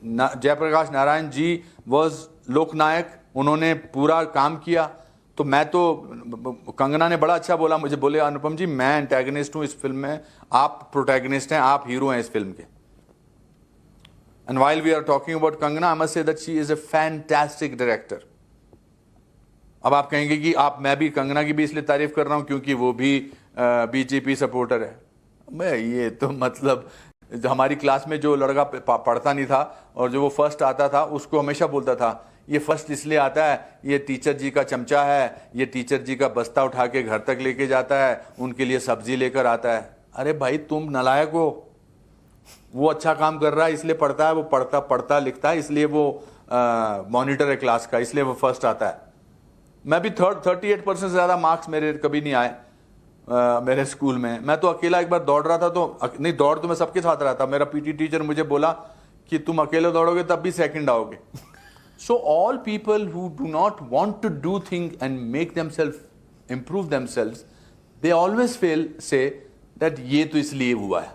जयप्रकाश नारायण जी वॉज लोकनायक, उन्होंने पूरा काम किया. तो मैं तो कंगना ने बड़ा अच्छा बोला मुझे, बोले अनुपम जी मैं एंटेगनिस्ट हूं इस फिल्म में, आप प्रोटैगनिस्ट हैं, आप हीरो हैं इस फिल्म के. And while we are talking about Kangana, I must say that she is a fantastic director. अब आप कहेंगे कि मैं भी कंगना की भी इसलिए तारीफ कर रहा हूं क्योंकि वो भी बीजेपी सपोर्टर है. मैं ये तो मतलब हमारी क्लास में जो लड़का पढ़ता नहीं था और जो वो फर्स्ट आता था उसको हमेशा बोलता था ये फर्स्ट इसलिए आता है, ये टीचर जी का चमचा है, ये टीचर जी का बस्ता उठा के घर तक लेके जाता है, उनके लिए सब्जी लेकर आता है. अरे भाई तुम नालायक हो. वो अच्छा काम कर रहा है इसलिए पढ़ता है, वो पढ़ता लिखता है इसलिए वो मॉनिटर है क्लास का, इसलिए वो फर्स्ट आता है. मैं भी 38% से ज़्यादा मार्क्स मेरे कभी नहीं आए मेरे स्कूल में. मैं तो अकेला एक बार दौड़ रहा था, तो नहीं दौड़ तो मैं सबके साथ रहा था. मेरा पीटी टीचर मुझे बोला कि तुम अकेले दौड़ोगे तब भी सेकंड आओगे. So all people who do not want to do things and make themselves improve themselves, they always say that ये तो इसलिए हुआ है.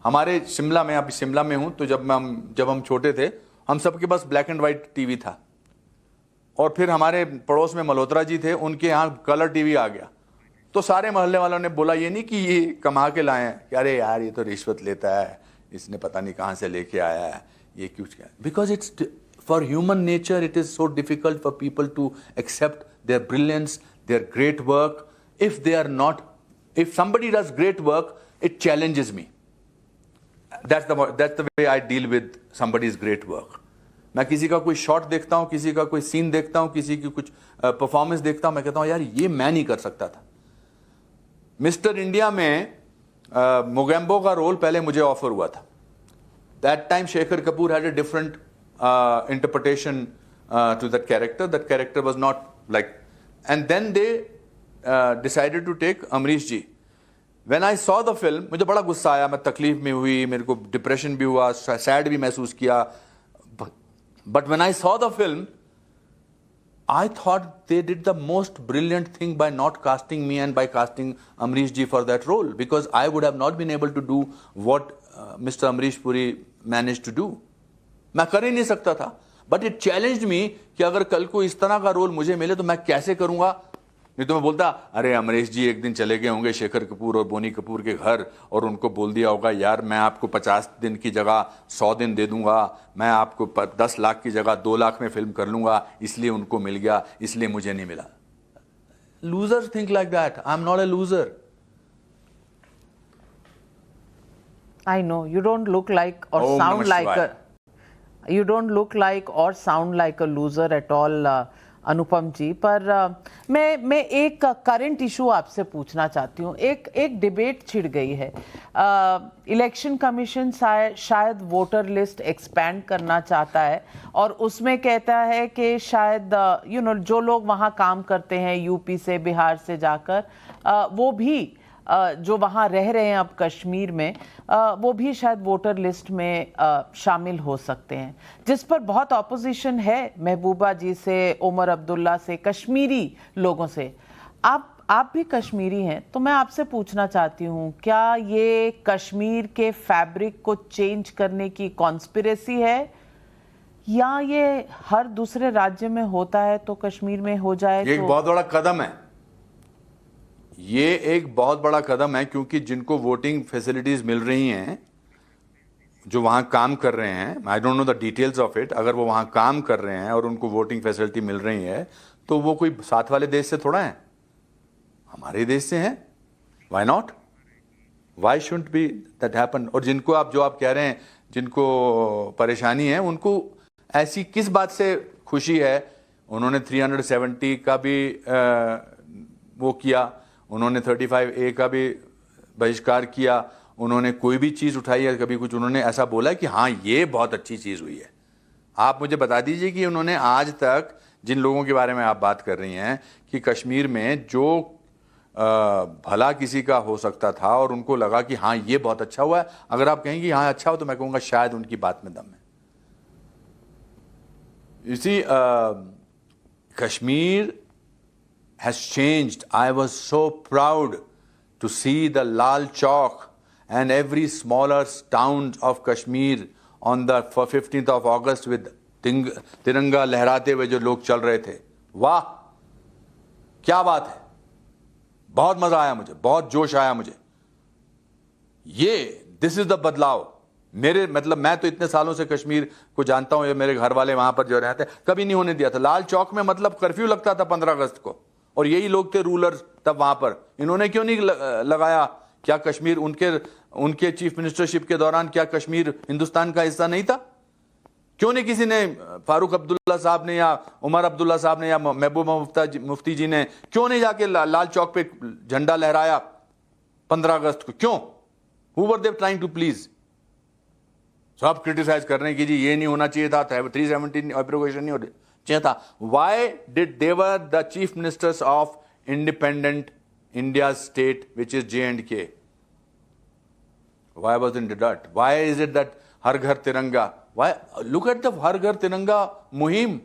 हमारे शिमला में, अभी शिमला में हूँ, तो जब हम छोटे थे हम सबके पास ब्लैक एंड वाइट टीवी था. और फिर हमारे पड़ोस में मल्होत्रा जी थे, उनके यहाँ कलर टीवी आ गया. तो सारे मोहल्ले वालों ने बोला ये नहीं कि ये कमा के लाए हैं, कि अरे यार ये तो रिश्वत लेता है, इसने पता नहीं कहाँ से लेके आया है, ये क्यों. Because it's for human nature, it is so difficult for people to accept their brilliance, their great work. If somebody does great work, it challenges me. That's the way I deal with somebody's great work. मैं किसी का कोई shot देखता हूँ, किसी का कोई scene देखता हूँ, किसी की कुछ परफॉर्मेंस देखता हूँ, मैं कहता हूँ यार ये मैं नहीं कर सकता था. मिस्टर इंडिया में मोगेम्बो का रोल पहले मुझे ऑफर हुआ था. That time Shekhar Kapoor had a different interpretation to that character. That character was not like, and then they decided to take Amrish ji. When I saw the film, मुझे बड़ा गुस्सा आया, मैं तकलीफ में हुई, मेरे को डिप्रेशन भी हुआ, सैड भी महसूस किया. But when I saw the film, I thought they did the most brilliant thing by not casting me and by casting Amrish ji for that role, because I would have not been able to do what Mr. Amrish Puri managed to do. मैं कर ही नहीं सकता था. But it challenged मी कि अगर कल को इस तरह का रोल मुझे मिले तो मैं कैसे करूंगा. नहीं तो मैं बोलता अरे अमरीश जी एक दिन चले गए होंगे शेखर कपूर और बोनी कपूर के घर और उनको बोल दिया होगा यार मैं आपको 50 दिन की जगह 100 दिन दे दूंगा, मैं आपको 10 लाख की जगह 2 लाख में फिल्म कर लूंगा, इसलिए उनको मिल गया, इसलिए मुझे नहीं मिला. Losers think like that. I'm not a loser. I know you don't look like or Om sound Namah like Shivaya. you don't look like or sound like a loser at all, अनुपम जी. पर मैं एक current issue आपसे पूछना चाहती हूँ. एक debate छिड़ गई है. इलेक्शन कमीशन शायद वोटर लिस्ट एक्सपैंड करना चाहता है और उसमें कहता है कि शायद जो लोग वहाँ काम करते हैं यूपी से बिहार से जाकर, वो भी जो वहाँ रह रहे हैं अब कश्मीर में, वो भी शायद वोटर लिस्ट में शामिल हो सकते हैं, जिस पर बहुत ऑपोजिशन है महबूबा जी से, उमर अब्दुल्ला से, कश्मीरी लोगों से. आप भी कश्मीरी हैं, तो मैं आपसे पूछना चाहती हूँ, क्या ये कश्मीर के फैब्रिक को चेंज करने की कॉन्स्पिरेसी है या ये हर दूसरे राज्य में होता है तो कश्मीर में हो जाए? ये एक बहुत बड़ा कदम है. ये एक बहुत बड़ा कदम है क्योंकि जिनको वोटिंग फैसिलिटीज मिल रही हैं, जो वहां काम कर रहे हैं, I don't know the details of it, अगर वो वहां काम कर रहे हैं और उनको वोटिंग फैसिलिटी मिल रही है तो वो कोई साथ वाले देश से थोड़ा है, हमारे देश से हैं. Why not, why shouldn't be that happen. और जिनको आप कह रहे हैं जिनको परेशानी है, उनको ऐसी किस बात से खुशी है? उन्होंने 370 का भी वो किया, उन्होंने 35A का भी बहिष्कार किया, उन्होंने कोई भी चीज़ उठाई है कभी कुछ उन्होंने ऐसा बोला कि हाँ ये बहुत अच्छी चीज़ हुई है? आप मुझे बता दीजिए कि उन्होंने आज तक जिन लोगों के बारे में आप बात कर रही हैं कि कश्मीर में जो भला किसी का हो सकता था और उनको लगा कि हाँ ये बहुत अच्छा हुआ है, अगर आप कहेंगे हाँ अच्छा हो तो मैं कहूँगा शायद उनकी बात में दम है. इसी Kashmir has changed. I was so proud to see the Lal Chowk and every smaller towns of Kashmir on the 15th of August with तिरंगा लहराते हुए जो लोग चल रहे थे. वाह क्या बात है, बहुत मजा आया मुझे, बहुत जोश आया मुझे. ये दिस इज द बदलाव. मेरे मतलब मैं तो इतने सालों से कश्मीर को जानता हूं, ये मेरे घर वाले वहां पर जो रहते कभी नहीं होने दिया था. लाल चौक में मतलब कर्फ्यू लगता था 15 अगस्त को और यही लोग थे रूलर तब वहां पर. इन्होंने क्यों नहीं लगाया? क्या कश्मीर उनके चीफ मिनिस्टरशिप के दौरान क्या कश्मीर हिंदुस्तान का हिस्सा नहीं था? क्यों नहीं किसी ने, फारूक अब्दुल्ला साहब ने या उमर अब्दुल्ला साहब ने या महबूबा मुफ्ती जी ने क्यों नहीं जाके लाल चौक पे झंडा लहराया 15 अगस्त को? क्यों? Who were they trying to please? सब क्रिटिसाइज कर रहे हैं कि जी ये नहीं होना चाहिए था, 370 एब्रोगेशन नहीं होना चाहिए था. Why did they were the chief ministers of independent India's state, which is J&K? Why wasn't it that? Why is it that Har Ghar Tiranga? Why? Look at the Har Ghar Tiranga Muhim.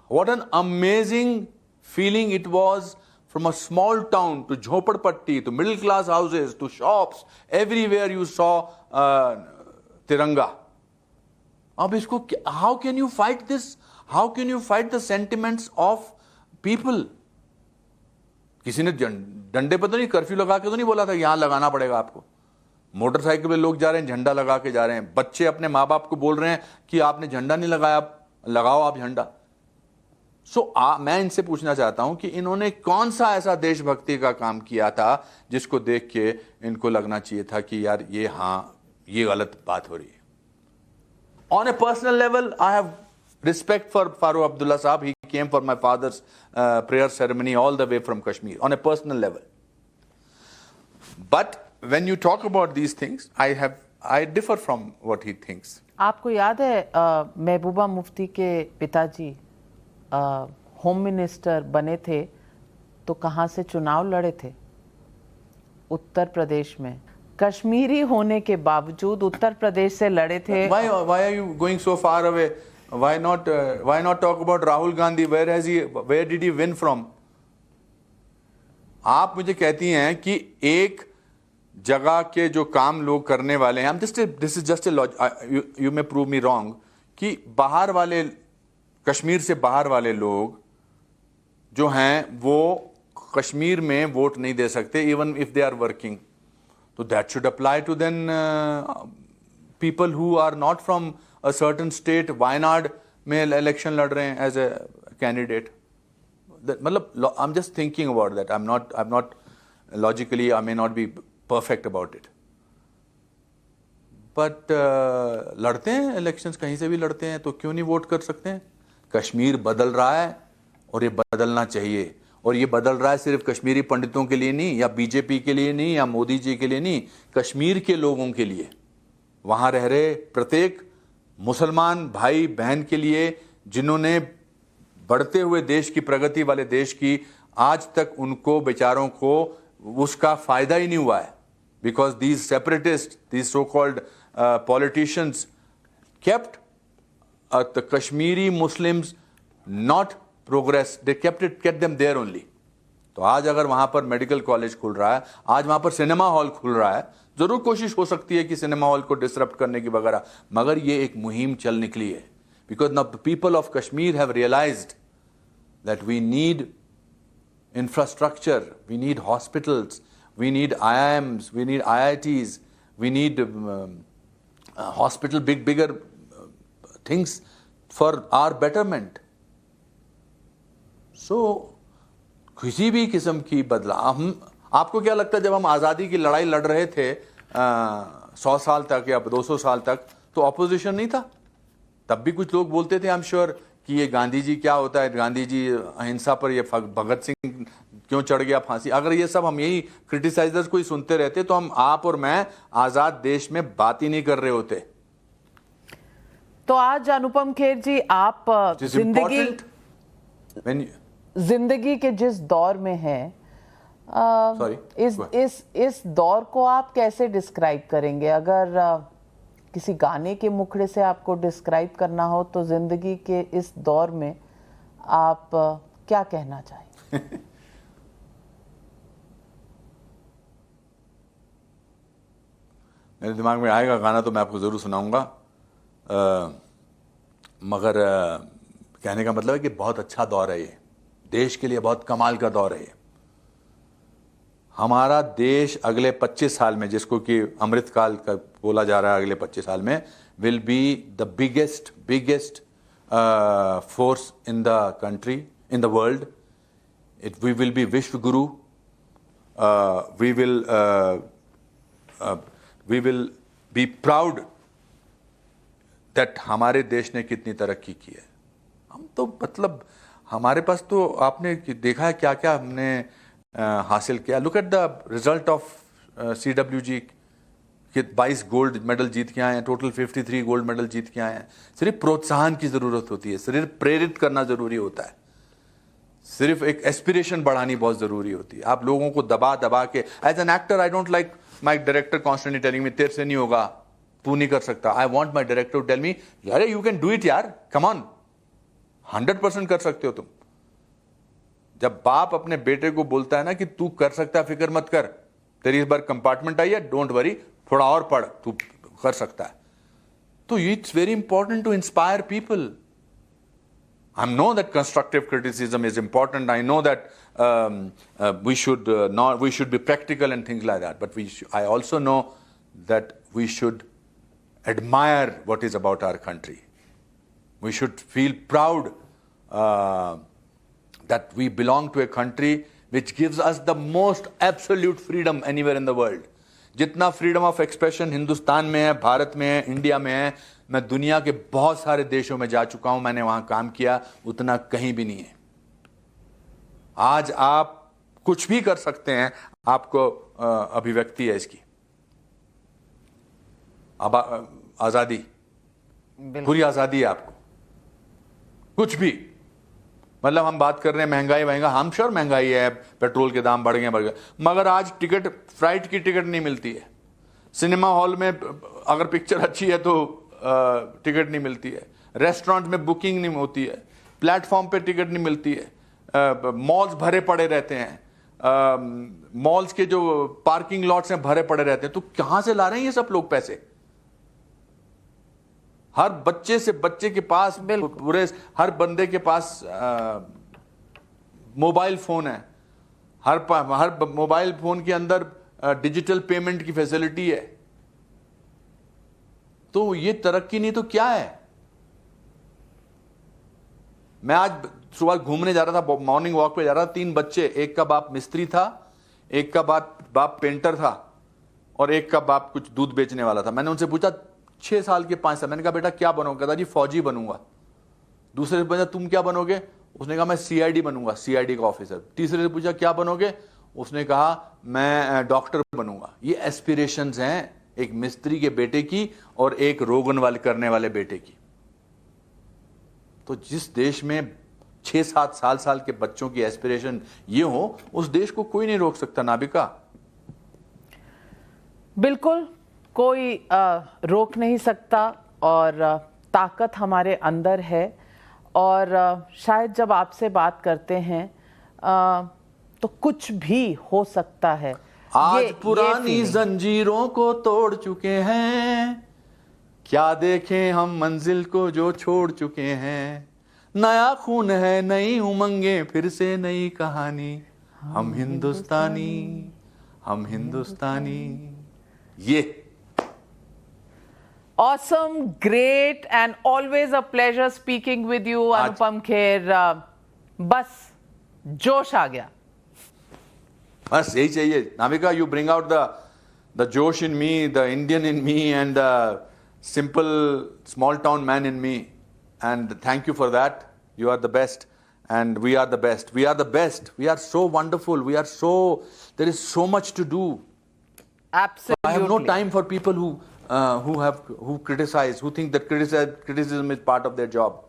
What an amazing feeling it was, from a small town to Jhopadpatti to middle class houses to shops. Everywhere you saw Tiranga. अब इसको how can you fight this? How can you fight the sentiments of people? किसी ने डंडे पर तो नहीं, curfew लगा के तो नहीं बोला था यहां लगाना पड़ेगा आपको. मोटरसाइकिल पे लोग जा रहे हैं, झंडा लगा के जा रहे हैं. बच्चे अपने माँ बाप को बोल रहे हैं कि आपने झंडा नहीं लगाया, लगाओ आप झंडा. मैं इनसे पूछना चाहता हूं कि इन्होंने कौन सा ऐसा देशभक्ति का काम किया था जिसको देख के इनको लगना चाहिए था कि यार ये गलत बात हो रही है. On a personal level, I have respect for Farooq Abdullah Saab. He came for my father's prayer ceremony all the way from Kashmir, on a personal level. But when you talk about these things, I differ from what he thinks. आपको याद है महबूबा मुफ्ती के पिताजी home minister बने थे तो कहाँ से चुनाव लड़े थे? उत्तर प्रदेश में. कश्मीरी होने के बावजूद उत्तर प्रदेश से लड़े थे. Why are you going so far away? Why not talk about Rahul Gandhi? Where did he win from? आप मुझे कहती हैं कि एक जगह के जो काम लोग करने वाले हैं, this is just a logic, you may prove me wrong, कि बाहर वाले, कश्मीर से बाहर वाले लोग जो हैं वो कश्मीर में वोट नहीं दे सकते even if they are working, तो that should apply to then people who are not from a certain state. Wayanad में इलेक्शन लड़ रहे हैं एज ए कैंडिडेट. मतलब I am just thinking about that. I am not logically I may not be perfect about it, but लड़ते हैं elections, कहीं से भी लड़ते हैं, तो क्यों नहीं वोट कर सकते हैं? कश्मीर बदल रहा है और ये बदलना चाहिए. और ये बदल रहा है सिर्फ कश्मीरी पंडितों के लिए नहीं, या बीजेपी के लिए नहीं, या मोदी जी के लिए नहीं, कश्मीर के लोगों के लिए, वहां रह रहे प्रत्येक मुसलमान भाई बहन के लिए, जिन्होंने बढ़ते हुए देश की, प्रगति वाले देश की, आज तक उनको बेचारों को उसका फायदा ही नहीं हुआ है. Because these separatist, these so called politicians kept the Kashmiri Muslims not progress. They kept them there only. तो आज अगर वहां पर मेडिकल कॉलेज खुल रहा है, आज वहां पर सिनेमा हॉल खुल रहा है, जरूर कोशिश हो सकती है कि सिनेमा हॉल को डिसरप्ट करने की वगैरह, मगर ये एक मुहिम चल निकली है. Because now the people of Kashmir have realised that we need infrastructure, we need hospitals, we need IIMs, we need IITs, we need hospital, bigger things for our betterment. So, किसी भी किस्म की बदलाव, आपको क्या लगता है जब हम आज़ादी की लड़ाई लड़ रहे थे 100 साल तक या 200 साल तक, तो ऑपोजिशन नहीं था? तब भी कुछ लोग बोलते थे, आई एम श्योर, कि ये गांधी जी क्या होता है, गांधी जी अहिंसा पर, ये भगत सिंह क्यों चढ़ गया फांसी. अगर ये सब हम यही क्रिटिसाइजर्स को ही सुनते रहते, तो हम, आप और मैं, आजाद देश में बात ही नहीं कर रहे होते. तो आज अनुपम खेर जी, आप जिंदगी के जिस दौर में हैं, इस दौर को आप कैसे डिस्क्राइब करेंगे? अगर किसी गाने के मुखड़े से आपको डिस्क्राइब करना हो, तो जिंदगी के इस दौर में आप क्या कहना चाहेंगे? मेरे दिमाग में आएगा गाना तो मैं आपको ज़रूर सुनाऊंगा, मगर कहने का मतलब है कि बहुत अच्छा दौर है ये, देश के लिए बहुत कमाल का दौर है ये. हमारा देश अगले 25 साल में, जिसको कि अमृतकाल का बोला जा रहा है, अगले 25 साल में will be the biggest force in the country, in the world. We will be विश्व गुरु. We will be proud that हमारे देश ने कितनी तरक्की की है. हम तो मतलब हमारे पास तो आपने देखा है क्या क्या हमने हासिल किया. Look at the result of CWG कि 22 गोल्ड मेडल जीत के आए हैं, टोटल 53 गोल्ड मेडल जीत के आए हैं. सिर्फ प्रोत्साहन की ज़रूरत होती है, सिर्फ प्रेरित करना ज़रूरी होता है, सिर्फ एक एस्पिरेशन बढ़ानी बहुत ज़रूरी होती है. आप लोगों को दबा दबा के, as an actor I don't like my director constantly telling me तेरे से नहीं होगा, तू नहीं कर सकता. I want my director to tell me, यार यू कैन डू इट यार, कम ऑन, 100% कर सकते हो तुम. जब बाप अपने बेटे को बोलता है ना कि तू कर सकता है, फिक्र मत कर, तेरी इस बार कंपार्टमेंट आई है, डोंट वरी, थोड़ा और पढ़, तू कर सकता है. तो it's very important to inspire people. I know that constructive criticism is important. I know that we should be practical and things like that. But I also know that we should admire what is about our country. We should feel proud that we belong to a country which gives us the most absolute freedom anywhere in the world. जितना freedom of expression Hindustan में है, भारत में है, India में है, मैं दुनिया के बहुत सारे देशों में जा चुका हूं, मैंने वहां काम किया, उतना कहीं भी नहीं है. आज आप कुछ भी कर सकते हैं, आपको अभिव्यक्ति है इसकी. अब आजादी, पूरी आजादी है आपको, कुछ भी. मतलब हम बात कर रहे हैं महंगाई, हम श्योर महंगाई है, पेट्रोल के दाम बढ़ गए, मगर आज टिकट, फ्लाइट की टिकट नहीं मिलती है. सिनेमा हॉल में अगर पिक्चर अच्छी है तो टिकट नहीं मिलती है. रेस्टोरेंट में बुकिंग नहीं होती है, प्लेटफॉर्म पे टिकट नहीं मिलती है, मॉल्स भरे पड़े रहते हैं, मॉल्स के जो पार्किंग लॉट्स हैं भरे पड़े रहते हैं. तो कहां से ला रहे हैं ये सब लोग पैसे? हर बच्चे से बच्चे के पास, पूरे हर बंदे के पास मोबाइल फोन है. हर मोबाइल फोन के अंदर डिजिटल पेमेंट की फैसिलिटी है। तो ये तरक्की नहीं तो क्या है? मैं आज सुबह घूमने जा रहा था, मॉर्निंग वॉक पे जा रहा था, 3 बच्चे, एक का बाप मिस्त्री था, एक का बाप पेंटर था और एक का बाप कुछ दूध बेचने वाला था। मैंने उनसे पूछा 6 साल के 5 साल, मैंने कहा बेटा क्या बनोगे? कहता जी फौजी बनूंगा। दूसरे से पूछा तुम क्या बनोगे? उसने कहा मैं सीआईडी बनूंगा, सीआईडी का ऑफिसर। तीसरे से पूछा क्या बनोगे? उसने कहा मैं डॉक्टर बनूंगा। ये एस्पिरेशंस हैं एक मिस्त्री के बेटे की और एक रोगन वाले करने वाले बेटे की। तो जिस देश में 6-7 साल के बच्चों की एस्पिरेशन ये हो, उस देश को कोई नहीं रोक सकता नाबिका। बिल्कुल कोई रोक नहीं सकता और ताकत हमारे अंदर है। और शायद जब आपसे बात करते हैं तो कुछ भी हो सकता है। आज पुरानी जंजीरों को तोड़ चुके हैं, क्या देखें हम मंजिल को जो छोड़ चुके हैं। नया खून है, नई उमंगे, फिर से नई कहानी। हम हिंदुस्तानी, हम हिंदुस्तानी। ये Awesome, great, and always a pleasure speaking with you, Anupam Kher. बस जोश आ गया। बस यही चाहिए Navika. You bring out the जोश in me, the Indian in me and the simple small town man in me, and thank you for that. You are the best and we are the best. We are the best. We are so wonderful. There is so much to do. Absolutely. I have no time for people who criticize, who think that criticism is part of their job.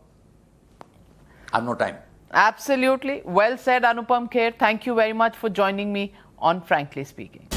I have no time. Absolutely. Well said, Anupam Kher. Thank you very much for joining me on Frankly Speaking.